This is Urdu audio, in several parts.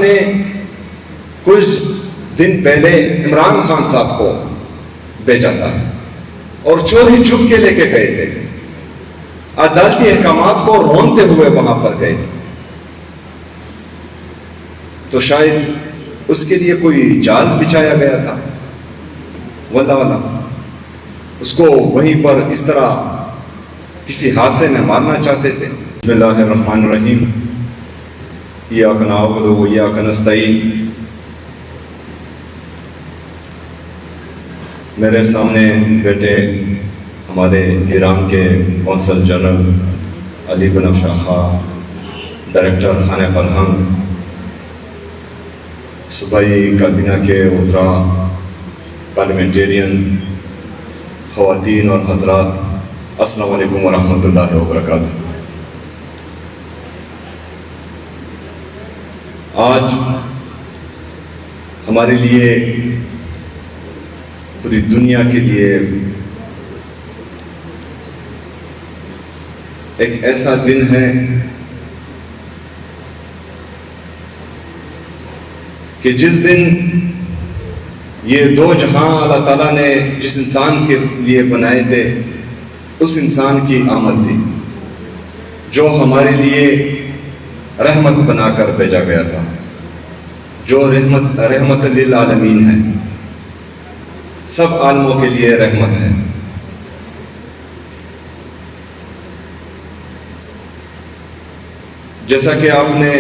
نے کچھ دن پہلے عمران خان صاحب کو بھیجا تھا اور چوری چھپ کے لے کے گئے تھے، عدالتی احکامات کو رونتے ہوئے وہاں پر گئے تھے، تو شاید اس کے لیے کوئی جال بچھایا گیا تھا، واللہ اس کو وہیں پر اس طرح کسی حادثے میں مارنا چاہتے تھے۔ بسم اللہ الرحمن الرحیم، ایاک نعبد و ایاک نستعین۔ میرے سامنے بیٹے ہمارے ایران کے قونصل جنرل علی بن افشاں، ڈائریکٹر خانہ فرہنگ، صوبائی کابینہ کے وزراء، پارلیمنٹیرینز، خواتین اور حضرات، السلام علیکم ورحمۃ اللہ وبرکاتہ۔ آج ہمارے لیے، پوری دنیا کے لیے ایک ایسا دن ہے کہ جس دن یہ دو جہاں اللہ تعالیٰ نے جس انسان کے لیے بنائے تھے، اس انسان کی آمد تھی جو ہمارے لیے رحمت بنا کر بھیجا گیا تھا، جو رحمت للعالمین ہے، سب عالموں کے لیے رحمت ہے۔ جیسا کہ آپ نے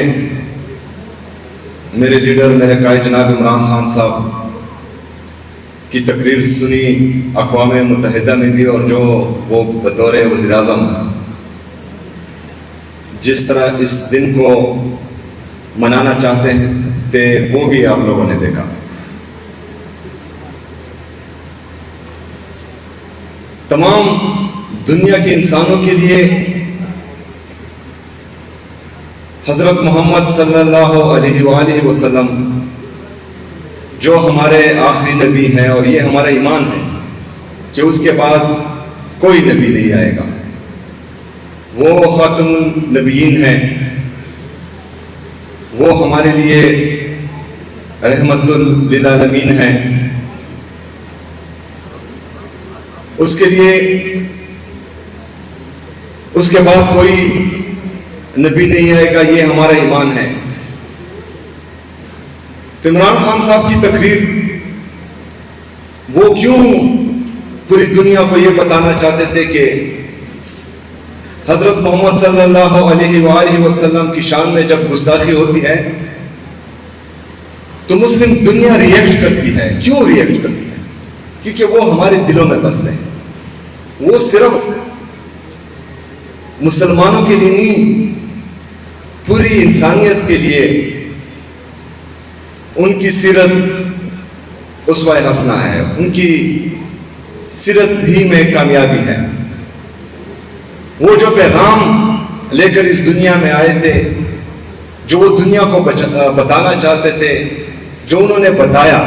میرے لیڈر، میرے قائد جناب عمران خان صاحب کی تقریر سنی اقوام متحدہ میں بھی، اور جو وہ بطور وزیر اعظم جس طرح اس دن کو منانا چاہتے تھے، وہ بھی آپ لوگوں نے دیکھا۔ تمام دنیا کے انسانوں کے لیے حضرت محمد صلی اللہ علیہ وآلہ وسلم جو ہمارے آخری نبی ہیں، اور یہ ہمارا ایمان ہے کہ اس کے بعد کوئی نبی نہیں آئے گا، وہ خاتم النبیین ہیں، وہ ہمارے لیے رحمت للعالمین ہیں، اس کے لیے اس کے بعد کوئی نبی نہیں آئے گا، یہ ہمارا ایمان ہے۔ تو عمران خان صاحب کی تقریر، وہ کیوں پوری دنیا کو یہ بتانا چاہتے تھے کہ حضرت محمد صلی اللہ علیہ وآلہ وسلم کی شان میں جب گستاخی ہوتی ہے تو مسلم دنیا ریئیکٹ کرتی ہے۔ کیوں ریئیکٹ کرتی ہے؟ کیونکہ وہ ہمارے دلوں میں بستے ہیں۔ وہ صرف مسلمانوں کے لیے نہیں، پوری انسانیت کے لیے ان کی سیرت اسوہ حسنہ ہے، ان کی سیرت ہی میں کامیابی ہے۔ وہ جو پیغام لے کر اس دنیا میں آئے تھے، جو وہ دنیا کو بتانا چاہتے تھے، جو انہوں نے بتایا،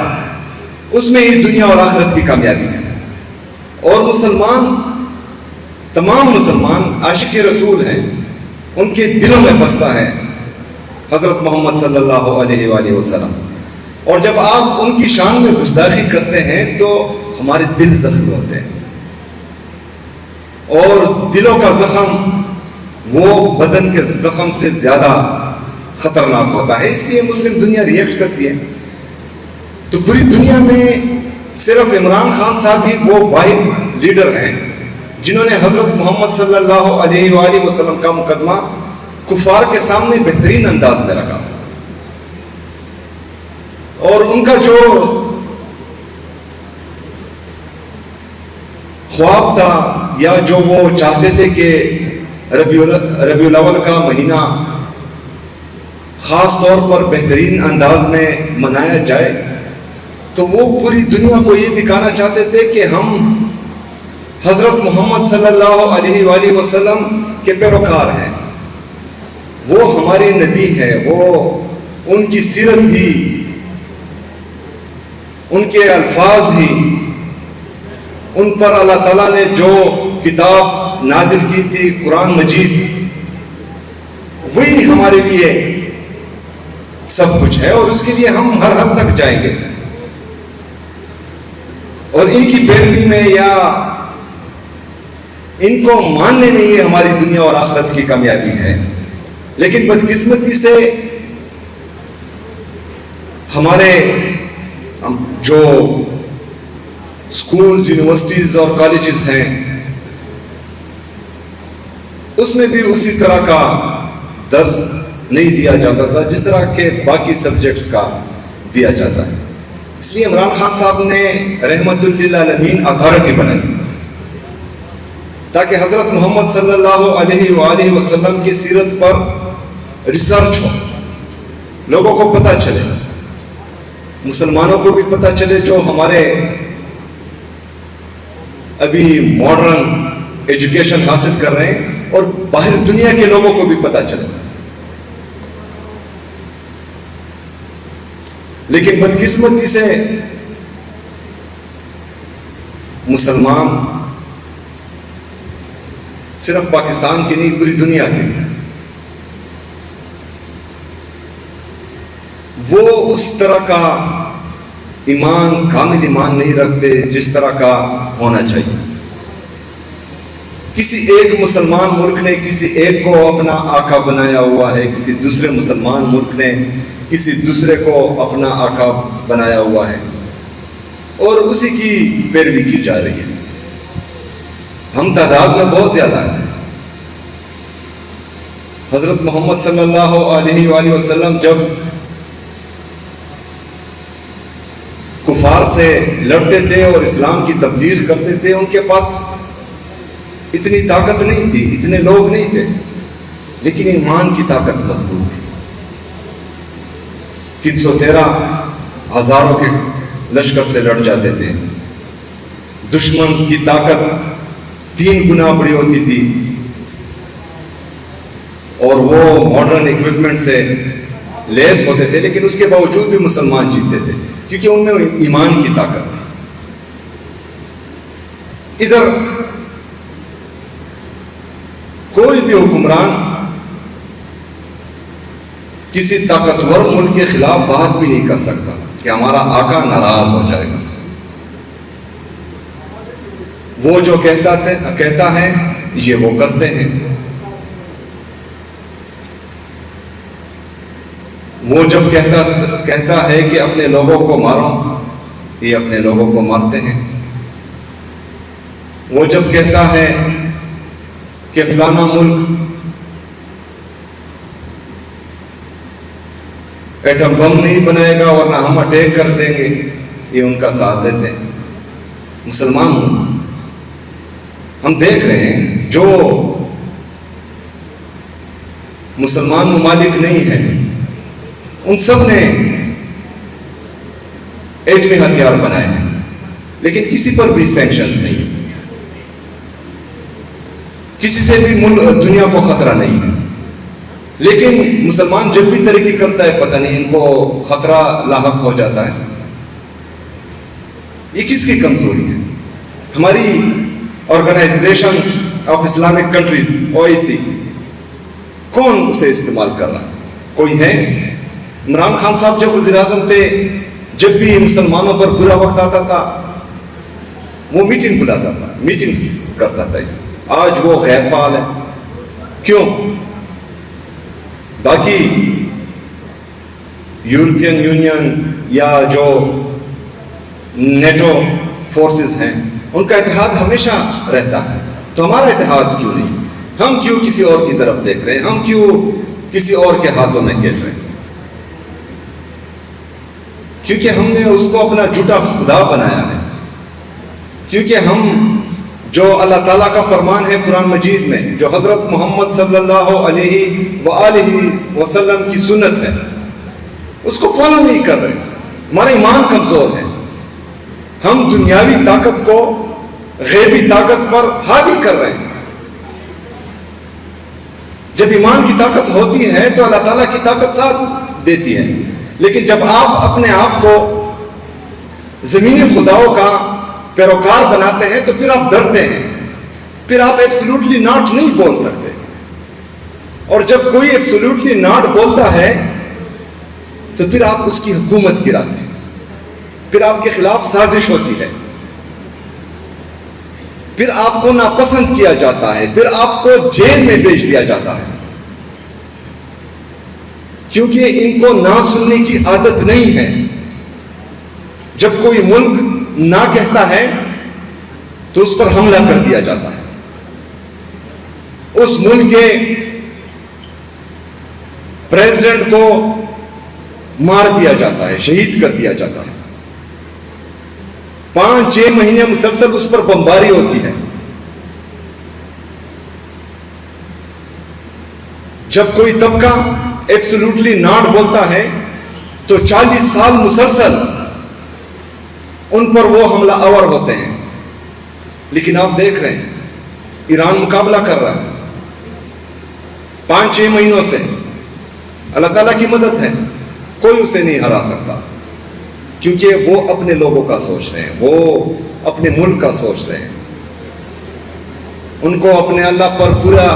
اس میں ہی دنیا اور آخرت کی کامیابی ہے۔ اور مسلمان، تمام مسلمان عاشق رسول ہیں، ان کے دلوں میں بستا ہے حضرت محمد صلی اللہ علیہ وآلہ وسلم۔ اور جب آپ ان کی شان میں گستاخی کرتے ہیں تو ہمارے دل زخمی ہوتے ہیں، اور دلوں کا زخم وہ بدن کے زخم سے زیادہ خطرناک ہوتا ہے، اس لیے مسلم دنیا ریئیکٹ کرتی ہے۔ تو پوری دنیا میں صرف عمران خان صاحب ہی وہ واحد لیڈر ہیں جنہوں نے حضرت محمد صلی اللہ علیہ وآلہ وسلم کا مقدمہ کفار کے سامنے بہترین انداز میں رکھا، اور ان کا جو خواب تھا، یا جو وہ چاہتے تھے کہ ربیع الاول کا مہینہ خاص طور پر بہترین انداز میں منایا جائے، تو وہ پوری دنیا کو یہ دکھانا چاہتے تھے کہ ہم حضرت محمد صلی اللہ علیہ وآلہ وسلم کے پیروکار ہیں، وہ ہمارے نبی ہے، وہ ان کی سیرت ہی، ان کے الفاظ ہی، ان پر اللہ تعالیٰ نے جو کتاب نازل کی تھی قرآن مجید، وہی ہمارے لیے سب کچھ ہے، اور اس کے لیے ہم ہر حد تک جائیں گے، اور ان کی پیروی میں یا ان کو ماننے میں یہ ہماری دنیا اور آخرت کی کامیابی ہے۔ لیکن بدقسمتی سے ہمارے جو اسکولز، یونیورسٹیز اور کالجز ہیں، اس میں بھی اسی طرح کا درس نہیں دیا جاتا تھا جس طرح کے باقی سبجیکٹس کا دیا جاتا ہے۔ اس لیے عمران خان صاحب نے رحمت للعالمین اتھارٹی بنائی تاکہ حضرت محمد صلی اللہ علیہ وآلہ وسلم کی سیرت پر ریسرچ ہو، لوگوں کو پتہ چلے، مسلمانوں کو بھی پتہ چلے جو ہمارے ابھی ماڈرن ایجوکیشن حاصل کر رہے ہیں، اور باہر دنیا کے لوگوں کو بھی پتہ چلے۔ لیکن بدقسمتی سے مسلمان صرف پاکستان کی نہیں، پوری دنیا کے، وہ اس طرح کا ایمان، کامل ایمان نہیں رکھتے جس طرح کا ہونا چاہیے۔ کسی ایک مسلمان ملک نے کسی ایک کو اپنا آقا بنایا ہوا ہے، کسی دوسرے مسلمان ملک نے کسی دوسرے کو اپنا آقا بنایا ہوا ہے، اور اسی کی پیروی کی جا رہی ہے۔ ہم تعداد میں بہت زیادہ ہیں۔ حضرت محمد صلی اللہ علیہ وآلہ وسلم جب کفار سے لڑتے تھے اور اسلام کی تبلیغ کرتے تھے، ان کے پاس اتنی طاقت نہیں تھی، اتنے لوگ نہیں تھے، لیکن ایمان کی طاقت مضبوط تھی۔ 313 ہزاروں کے لشکر سے لڑ جاتے تھے۔ دشمن کی طاقت 3 گنا بڑی ہوتی تھی، اور وہ ماڈرن اکوپمنٹ سے لیس ہوتے تھے، لیکن اس کے باوجود بھی مسلمان جیتتے تھے کیونکہ ان میں ایمان کی طاقت تھی۔ ادھر کوئی بھی حکمران کسی طاقتور ملک کے خلاف بات بھی نہیں کر سکتا کہ ہمارا آقا ناراض ہو جائے گا۔ وہ جو کہتا ہے یہ وہ کرتے ہیں۔ وہ جب کہتا ہے کہ اپنے لوگوں کو مارو، یہ اپنے لوگوں کو مارتے ہیں۔ وہ جب کہتا ہے کہ فلانا ملک ایٹم بم نہیں بنائے گا ورنہ ہم اٹیک کر دیں گے، یہ ان کا ساتھ دیتے ہیں۔ مسلمان ہم دیکھ رہے ہیں جو مسلمان ممالک نہیں ہیں ان سب نے ایٹمی ہتھیار بنائے ہیں، لیکن کسی پر بھی سینکشنز نہیں، کسی سے بھی دنیا کو خطرہ نہیں ہے۔ لیکن مسلمان جب بھی ترقی کرتا ہے پتہ نہیں ان کو خطرہ لاحق ہو جاتا ہے۔ یہ کس کی کمزوری ہے؟ ہماری organization of Islamic countries OIC کون اسے استعمال کر رہا؟ کوئی ہے؟ عمران خان صاحب جب وزیر اعظم تھے، جب بھی مسلمانوں پر برا وقت آتا تھا وہ میٹنگ بلاتا تھا، میٹنگز کرتا تھا۔ اس آج وہ غیر فعال ہے، کیوں؟ باقی یورپین یونین یا جو نیٹو فورسز ہیں ان کا اتحاد ہمیشہ رہتا ہے، تو ہمارا اتحاد کیوں نہیں؟ ہم کیوں کسی اور کی طرف دیکھ رہے ہیں؟ ہم کیوں کسی اور کے ہاتھوں میں کھیل رہے ہیں؟ کیونکہ ہم نے اس کو اپنا جھوٹا خدا بنایا ہے، کیونکہ ہم جو اللہ تعالیٰ کا فرمان ہے قرآن مجید میں، جو حضرت محمد صلی اللہ علیہ وآلہ وسلم کی سنت ہے، اس کو فالو نہیں کر رہے۔ ہمارا ایمان کمزور ہے، ہم دنیاوی طاقت کو غیبی طاقت پر حاوی کر رہے ہیں۔ جب ایمان کی طاقت ہوتی ہے تو اللہ تعالیٰ کی طاقت ساتھ دیتی ہے، لیکن جب آپ اپنے آپ کو زمینی خداؤں کا پیروکار بناتے ہیں تو پھر آپ ڈرتے ہیں، پھر آپ ایبسولوٹلی ناٹ نہیں بول سکتے، اور جب کوئی ایبسولوٹلی ناٹ بولتا ہے تو پھر آپ اس کی حکومت گراتے ہیں، پھر آپ کے خلاف سازش ہوتی ہے، پھر آپ کو ناپسند کیا جاتا ہے، پھر آپ کو جیل میں بھیج دیا جاتا ہے، کیونکہ ان کو نہ سننے کی عادت نہیں ہے۔ جب کوئی ملک نہ کہتا ہے تو اس پر حملہ کر دیا جاتا ہے، اس ملک کے پریزیڈنٹ کو مار دیا جاتا ہے، شہید کر دیا جاتا ہے، 5-6 مہینے مسلسل اس پر بمباری ہوتی ہے۔ جب کوئی طبقہ ایبسولوٹلی ناٹ بولتا ہے تو 40 سال مسلسل ان پر وہ حملہ آور ہوتے ہیں۔ لیکن آپ دیکھ رہے ہیں ایران مقابلہ کر رہا ہے 5-6 مہینوں سے، اللہ تعالیٰ کی مدد ہے، کوئی اسے نہیں ہرا سکتا، کیونکہ وہ اپنے لوگوں کا سوچ رہے ہیں، وہ اپنے ملک کا سوچ رہے ہیں، ان کو اپنے اللہ پر پورا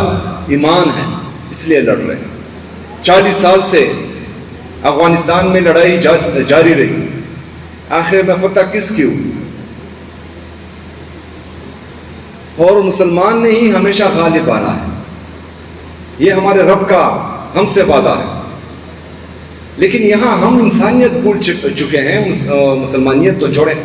ایمان ہے، اس لیے لڑ رہے ہیں۔ 40 سال سے افغانستان میں لڑائی جاری رہی، آخر میں فتح کس کی ہوئی؟ اور مسلمان نے ہی ہمیشہ غالب آنا ہے، یہ ہمارے رب کا ہم سے وعدہ ہے۔ لیکن یہاں ہم انسانیت بھول چکے ہیں، مسلمانیت تو چھوڑیں،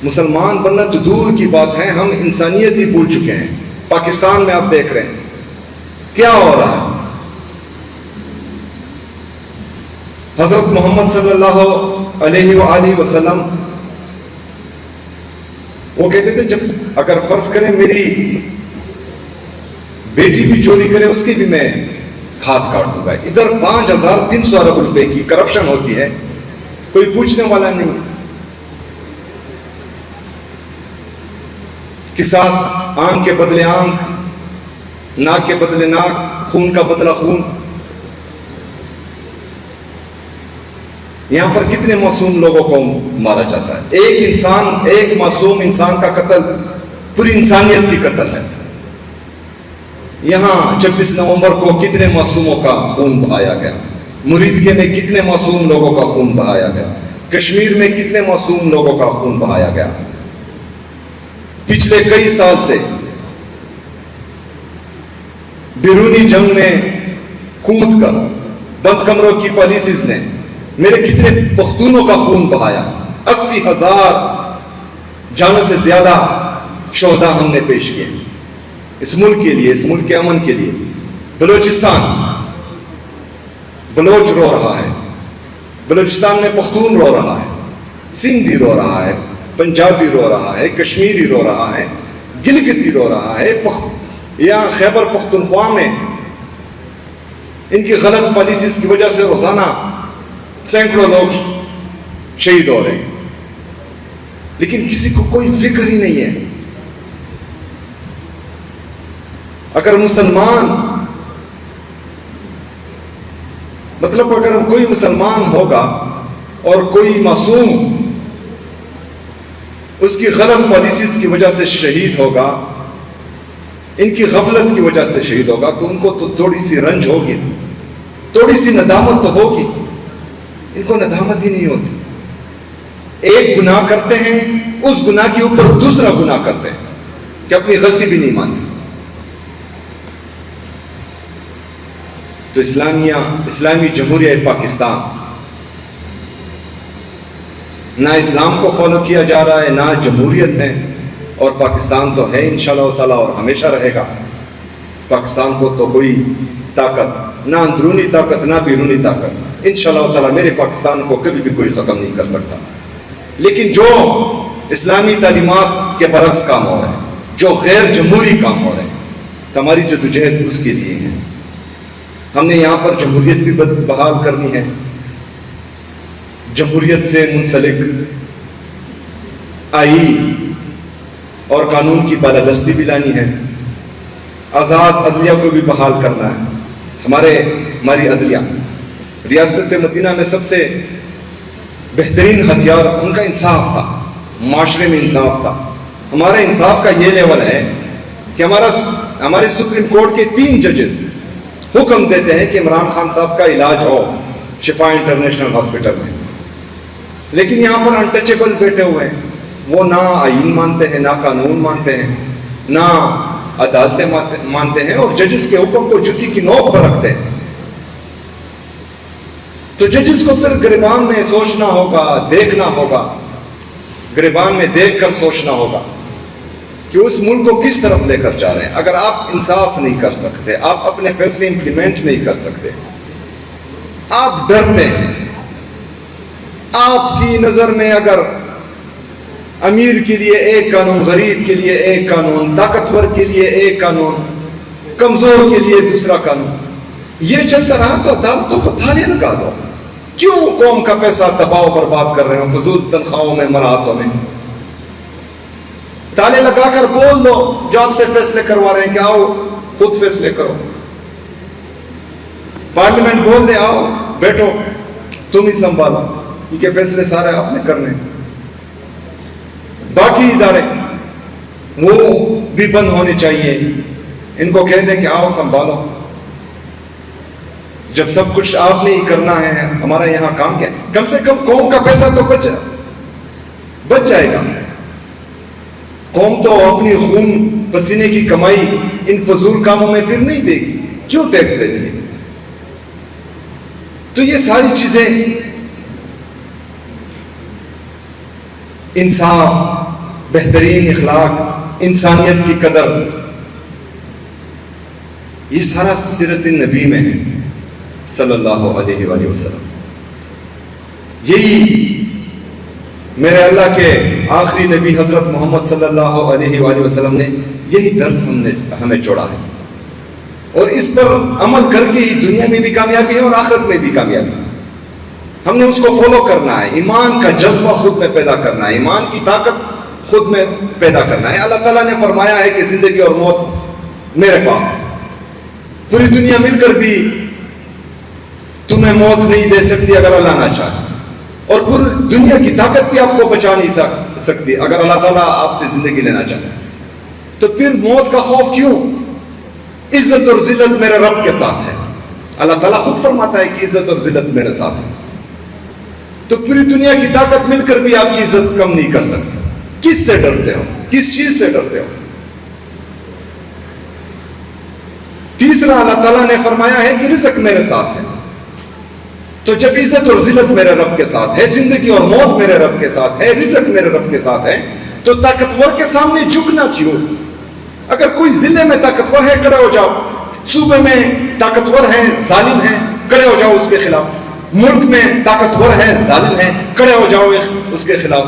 مسلمان بننا تو دور کی بات ہے، ہم انسانیت ہی بھول چکے ہیں۔ پاکستان میں آپ دیکھ رہے ہیں کیا ہو رہا ہے۔ حضرت محمد صلی اللہ علیہ وآلہ وسلم وہ کہتے تھے جب اگر فرض کریں میری بیٹی بھی چوری کرے اس کی بھی میں ہاتھ کاٹ دوں گا۔ ادھر 5300 ارب روپے کی کرپشن ہوتی ہے، کوئی پوچھنے والا نہیں۔ قصاص آنکھ کے بدلے آنکھ، ناک کے بدلے ناک، خون کا بدلہ خون۔ یہاں پر کتنے معصوم لوگوں کو مارا جاتا ہے، ایک انسان، ایک معصوم انسان کا قتل پوری انسانیت کی قتل ہے۔ یہاں 26 نومبر کو کتنے معصوموں کا خون بہایا گیا، مریدکے میں کتنے معصوم لوگوں کا خون بہایا گیا، کشمیر میں کتنے معصوم لوگوں کا خون بہایا گیا۔ پچھلے کئی سال سے بیرونی جنگ میں کود کر بند کمروں کی پالیسیز نے میرے کتنے پختونوں کا خون بہایا، 80,000 جانوں سے زیادہ شہداء ہم نے پیش کیے اس ملک کے لیے، اس ملک کے امن کے لیے۔ بلوچستان، بلوچ رو رہا ہے، بلوچستان میں پختون رو رہا ہے، سندھی رو رہا ہے، پنجابی رو رہا ہے، کشمیری رو رہا ہے، گلگتی رو رہا ہے، یہاں خیبر پختونخوا میں ان کی غلط پالیسیز کی وجہ سے روزانہ سینکڑوں لوگ شہید ہو رہے ہیں، لیکن کسی کو کوئی فکر ہی نہیں ہے۔ اگر مسلمان، مطلب اگر کوئی مسلمان ہوگا اور کوئی معصوم اس کی غلط پالیسیز کی وجہ سے شہید ہوگا، ان کی غفلت کی وجہ سے شہید ہوگا، تو ان کو تو تھوڑی سی رنج ہوگی، تھوڑی سی ندامت تو ہوگی۔ ان کو ندامت ہی نہیں ہوتی، ایک گناہ کرتے ہیں، اس گناہ کے اوپر دوسرا گناہ کرتے ہیں کہ اپنی غلطی بھی نہیں مانتے۔ تو اسلامی جمہوریہ پاکستان نہ اسلام کو فالو کیا جا رہا ہے، نہ جمہوریت ہے، اور پاکستان تو ہے انشاءاللہ تعالیٰ اور ہمیشہ رہے گا۔ اس پاکستان کو تو کوئی طاقت، نہ اندرونی طاقت نہ بیرونی طاقت، انشاءاللہ تعالیٰ میرے پاکستان کو کبھی بھی کوئی ختم نہیں کر سکتا۔ لیکن جو اسلامی تعلیمات کے برعکس کام ہو رہے ہیں، جو غیر جمہوری کام ہو رہے ہیں، تو ہماری جدوجہد اس کے لیے ہے۔ ہم نے یہاں پر جمہوریت بھی بحال کرنی ہے، جمہوریت سے منسلک آئین اور قانون کی بالادستی بھی لانی ہے، آزاد عدلیہ کو بھی بحال کرنا ہے۔ ہماری عدلیہ، ریاست مدینہ میں سب سے بہترین ہتھیار ان کا انصاف تھا، معاشرے میں انصاف تھا۔ ہمارے انصاف کا یہ لیول ہے کہ ہمارے سپریم کورٹ کے 3 ججز حکم دیتے ہیں کہ عمران خان صاحب کا علاج ہو شفا انٹرنیشنل ہاسپٹل میں، لیکن یہاں پر انٹچیبل بیٹھے ہوئے ہیں، وہ نہ آئین مانتے ہیں، نہ قانون مانتے ہیں، نہ عدالتیں مانتے ہیں، اور ججز کے حکم کو جوتی کی نوک پر رکھتے ہیں۔ تو ججز کو پھر گریبان میں سوچنا ہوگا، دیکھنا ہوگا، گریبان میں دیکھ کر سوچنا ہوگا کہ اس ملک کو کس طرف لے کر جا رہے ہیں۔ اگر آپ انصاف نہیں کر سکتے، آپ اپنے فیصلے امپلیمنٹ نہیں کر سکتے، آپ ڈرتے ہیں، آپ کی نظر میں اگر امیر کے لیے ایک قانون، غریب کے لیے ایک قانون، طاقتور کے لیے ایک قانون، کمزور کے لیے دوسرا قانون، یہ چلتا رہا تو عدالتوں کو تھالے لگا دو۔ کیوں قوم کا پیسہ تباہ و برباد کر رہے ہو فضول تنخواہوں میں، مراحتوں میں؟ تالے لگا کر بول دو جو آپ سے فیصلے کروا رہے ہیں کہ آؤ خود فیصلے کرو۔ پارلیمنٹ بول دے آؤ بیٹھو تم ہی سنبھالو، ان کے فیصلے سارے آپ نے کرنے۔ باقی ادارے وہ بھی بند ہونے چاہیے، ان کو کہہ دیں کہ آؤ سنبھالو۔ جب سب کچھ آپ نے ہی کرنا ہے، ہمارا یہاں کام کیا؟ کم سے کم قوم کا پیسہ تو بچ جائے گا۔ قوم تو اپنی خون پسینے کی کمائی ان فضول کاموں میں پھر نہیں دے گی، کیوں ٹیکس دیتی ہے؟ تو یہ ساری چیزیں، انصاف، بہترین اخلاق، انسانیت کی قدر، یہ سارا سیرت نبی میں ہے صلی اللہ علیہ وآلہ وسلم۔ یہی میرے اللہ کے آخری نبی حضرت محمد صلی اللہ علیہ وآلہ وسلم نے یہی درس ہمیں چھوڑا ہے، اور اس پر عمل کر کے ہی دنیا میں بھی کامیابی ہے اور آخرت میں بھی کامیابی ہے۔ ہم نے اس کو فالو کرنا ہے، ایمان کا جذبہ خود میں پیدا کرنا ہے، ایمان کی طاقت خود میں پیدا کرنا ہے۔ اللہ تعالیٰ نے فرمایا ہے کہ زندگی اور موت میرے پاس ہے، پوری دنیا مل کر بھی تمہیں موت نہیں دے سکتی اگر اللہ نہ چاہے، اور پوری دنیا کی طاقت بھی آپ کو بچا نہیں سکتی اگر اللہ تعالیٰ آپ سے زندگی لینا چاہے۔ تو پھر موت کا خوف کیوں؟ عزت اور ذلت میرے رب کے ساتھ ہے۔ اللہ تعالیٰ خود فرماتا ہے کہ عزت اور ذلت میرے ساتھ ہے۔ تو پوری دنیا کی طاقت مل کر بھی آپ کی عزت کم نہیں کر سکتی۔ کس سے ڈرتے ہو؟ کس چیز سے ڈرتے ہو؟ تیسرا، اللہ تعالیٰ نے فرمایا ہے کہ رزق میرے ساتھ ہے۔ تو جب عزت اور ذلت میرے رب کے ساتھ ہے، زندگی اور موت میرے رب کے ساتھ ہے، رزق میرے رب کے ساتھ ہے، تو طاقتور کے سامنے جھکنا کیوں؟ اگر کوئی ضلع میں طاقتور ہے کھڑے ہو جاؤ، صوبے میں طاقتور ہے ظالم ہے کھڑے ہو جاؤ اس کے خلاف، ملک میں طاقتور ہے ظالم ہے کھڑے ہو جاؤ اس کے خلاف،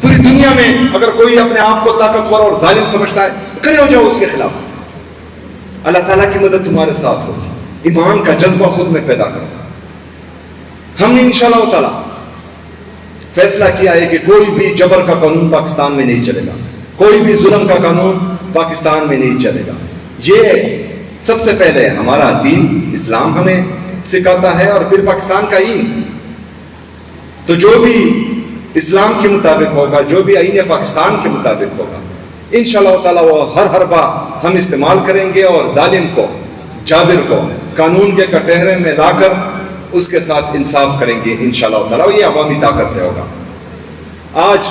پوری دنیا میں اگر کوئی اپنے آپ کو طاقتور اور ظالم سمجھتا ہے کھڑے ہو جاؤ اس کے خلاف۔ اللہ تعالیٰ کی مدد تمہارے ساتھ ہوگی۔ ایمان کا جذبہ خود میں پیدا کرو۔ ہم نے انشاءاللہ تعالیٰ فیصلہ کیا ہے کہ کوئی بھی جبر کا قانون پاکستان میں نہیں چلے گا، کوئی بھی ظلم کا قانون پاکستان میں نہیں چلے گا۔ یہ سب سے پہلے ہمارا دین اسلام ہمیں سکھاتا ہے، اور پھر پاکستان کا آئین۔ تو جو بھی اسلام کے مطابق ہوگا، جو بھی آئین پاکستان کے مطابق ہوگا، انشاءاللہ تعالیٰ وہ ہر حربہ ہم استعمال کریں گے، اور ظالم کو، جابر کو قانون کے کٹہرے میں لا کر اس کے ساتھ انصاف کریں گے انشاءاللہ تعالیٰ۔ یہ عوامی طاقت سے ہوگا۔ آج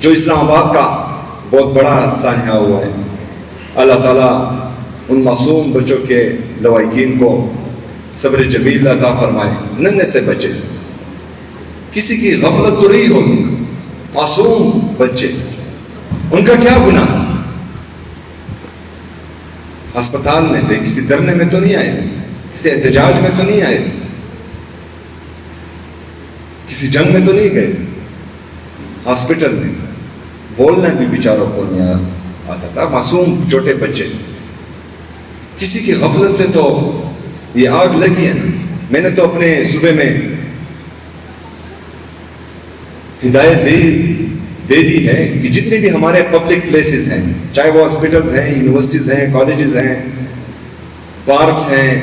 جو اسلام آباد کا بہت بڑا سانحہ ہوا ہے، اللہ تعالیٰ ان معصوم بچوں کے لواحقین کو صبر جمیل عطا فرمائے، ننھے سے بچے، کسی کی غفلت تو نہیں ہوگی، معصوم بچے، ان کا کیا گناہ؟ ہسپتال میں تھے، کسی دھرنے میں تو نہیں آئے تھے، کسی احتجاج میں تو نہیں آئے تھے، کسی جنگ میں تو نہیں گئے، ہاسپٹل میں بولنا بھی بیچاروں کو نہیں آتا تھا، معصوم چھوٹے بچے۔ کسی کی غفلت سے تو یہ آگ لگی ہے۔ میں نے تو اپنے صوبے میں ہدایت دے دی ہے کہ جتنے بھی ہمارے پبلک پلیسز ہیں، چاہے وہ ہاسپٹلز ہیں، یونیورسٹیز ہیں، کالجز ہیں، پارکس ہیں،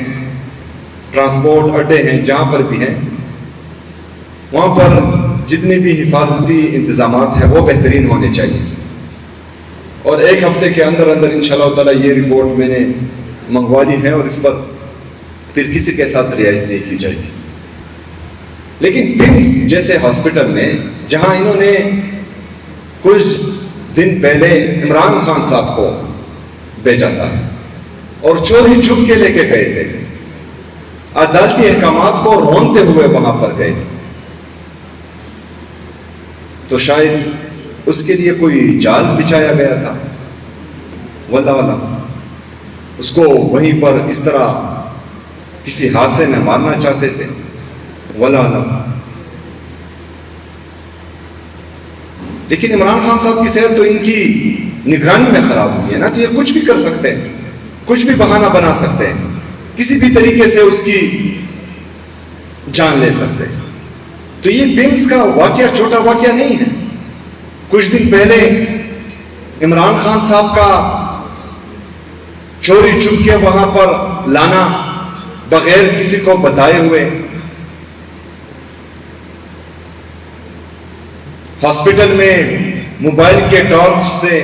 ٹرانسپورٹ اڈے ہیں، جہاں پر بھی ہیں، وہاں پر جتنے بھی حفاظتی انتظامات ہیں وہ بہترین ہونے چاہیے۔ اور ایک ہفتے کے اندر انشاءاللہ تعالیٰ یہ رپورٹ میں نے منگوا لی ہے، اور اس پر پھر کسی کے ساتھ رعایت نہیں کی جائے گی. لیکن پمس جیسے ہاسپٹل میں جہاں انہوں نے کچھ دن پہلے عمران خان صاحب کو بھیجا تھا اور چوری چھپ کے لے کے گئے تھے, عدالتی احکامات کو رونتے ہوئے وہاں پر گئے تھے, تو شاید اس کے لیے کوئی جال بچھایا گیا تھا, واللہ عالم. اس کو وہیں پر اس طرح کسی حادثے میں مارنا چاہتے تھے, واللہ عالم. لیکن عمران خان صاحب کی صحت تو ان کی نگرانی میں خراب ہوئی ہے نا, تو یہ کچھ بھی کر سکتے ہیں, کچھ بھی بہانہ بنا سکتے ہیں, کسی بھی طریقے سے اس کی جان لے سکتے ہیں. تو یہ پمس کا واقعہ چھوٹا واقعہ نہیں ہے. کچھ دن پہلے عمران خان صاحب کا چوری چھپ کے وہاں پر لانا بغیر کسی کو بتائے ہوئے, ہاسپٹل میں موبائل کے ٹارچ سے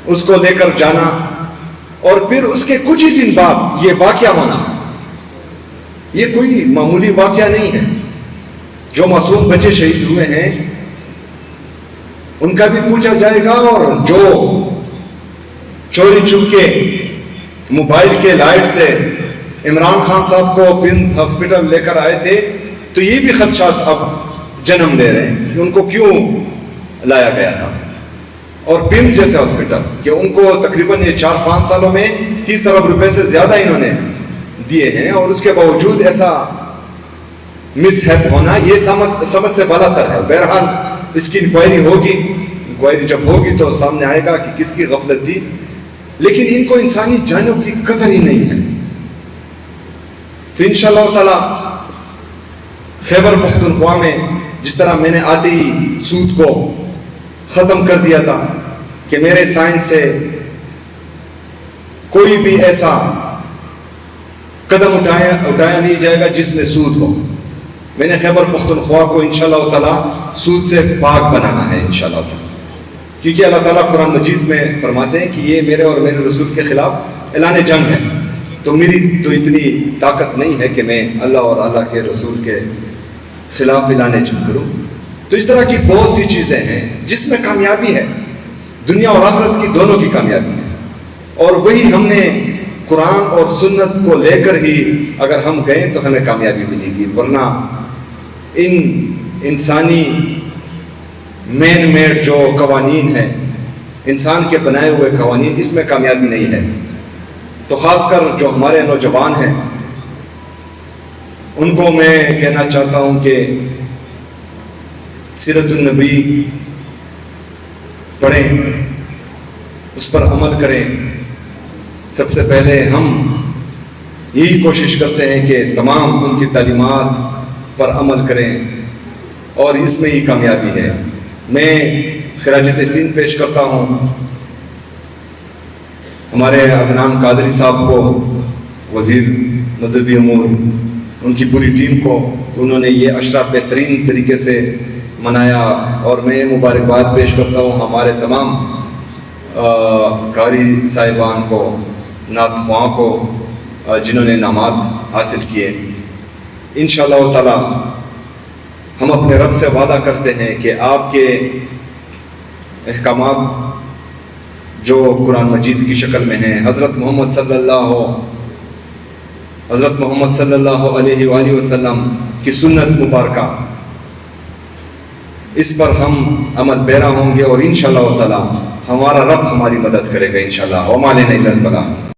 اس کو لے کر جانا, اور پھر اس کے کچھ ہی دن بعد یہ واقعہ ہونا, یہ کوئی معمولی واقعہ نہیں ہے. جو معصوم بچے شہید ہوئے ہیں ان کا بھی پوچھا جائے گا, اور جو چوری چھپ کے موبائل کے لائٹ سے عمران خان صاحب کو پمس ہاسپٹل لے کر آئے تھے, تو یہ بھی خدشات اب جنم لے رہے ہیں کہ ان کو کیوں لایا گیا تھا. اور پمس جیسے ہاسپٹل کہ ان کو تقریباً یہ 4-5 سالوں میں 30 ارب روپے سے زیادہ انہوں نے دیے ہیں, اور اس کے باوجود ایسا مس ہیپ ہونا یہ سمجھ سے بالا تر ہے. بہرحال اس کی انکوائری ہوگی, انکوائری جب ہوگی تو سامنے آئے گا کہ کس کی غفلت تھی, لیکن ان کو انسانی جانوں کی قدر ہی نہیں ہے. تو انشاءاللہ تعالی خیبر پختونخوا میں جس طرح میں نے آتے ہی سود کو ختم کر دیا تھا کہ میرے سائنس سے کوئی بھی ایسا قدم اٹھایا نہیں جائے گا جس میں سود ہو, میں نے خیبر پختونخوا کو انشاءاللہ تعالی سود سے پاک بنانا ہے انشاءاللہ تعالی. کیونکہ اللہ تعالیٰ قرآن مجید میں فرماتے ہیں کہ یہ میرے اور میرے رسول کے خلاف اعلان جنگ ہے, تو میری تو اتنی طاقت نہیں ہے کہ میں اللہ اور اللہ کے رسول کے خلاف اعلان جنگ کروں. تو اس طرح کی بہت سی چیزیں ہیں جس میں کامیابی ہے, دنیا اور آخرت کی دونوں کی کامیابی ہے, اور وہی ہم نے قرآن اور سنت کو لے کر ہی اگر ہم گئے تو ہمیں کامیابی ملے گی, ورنہ ان انسانی مین میڈ جو قوانین ہیں, انسان کے بنائے ہوئے قوانین, اس میں کامیابی نہیں ہے. تو خاص کر جو ہمارے نوجوان ہیں ان کو میں کہنا چاہتا ہوں کہ سیرت النبی پڑھیں, اس پر عمل کریں. سب سے پہلے ہم یہی کوشش کرتے ہیں کہ تمام ان کی تعلیمات پر عمل کریں, اور اس میں ہی کامیابی ہے. میں خراج تحسین پیش کرتا ہوں ہمارے عدنان قادری صاحب کو, وزیر مذہبی امور, ان کی پوری ٹیم کو. انہوں نے یہ عشرہ بہترین طریقے سے منایا, اور میں مبارکباد پیش کرتا ہوں ہمارے تمام قاری صاحبان کو, نعت خواں کو, جنہوں نے انعامات حاصل کیے. انشاءاللہ تعالی ہم اپنے رب سے وعدہ کرتے ہیں کہ آپ کے احکامات جو قرآن مجید کی شکل میں ہیں, حضرت محمد صلی اللہ علیہ وآلہ وسلم کی سنت مبارکہ, اس پر ہم عمل پیرا ہوں گے, اور انشاءاللہ تعالی ہمارا رب ہماری مدد کرے گا انشاءاللہ. وما علینا الا البلاغ.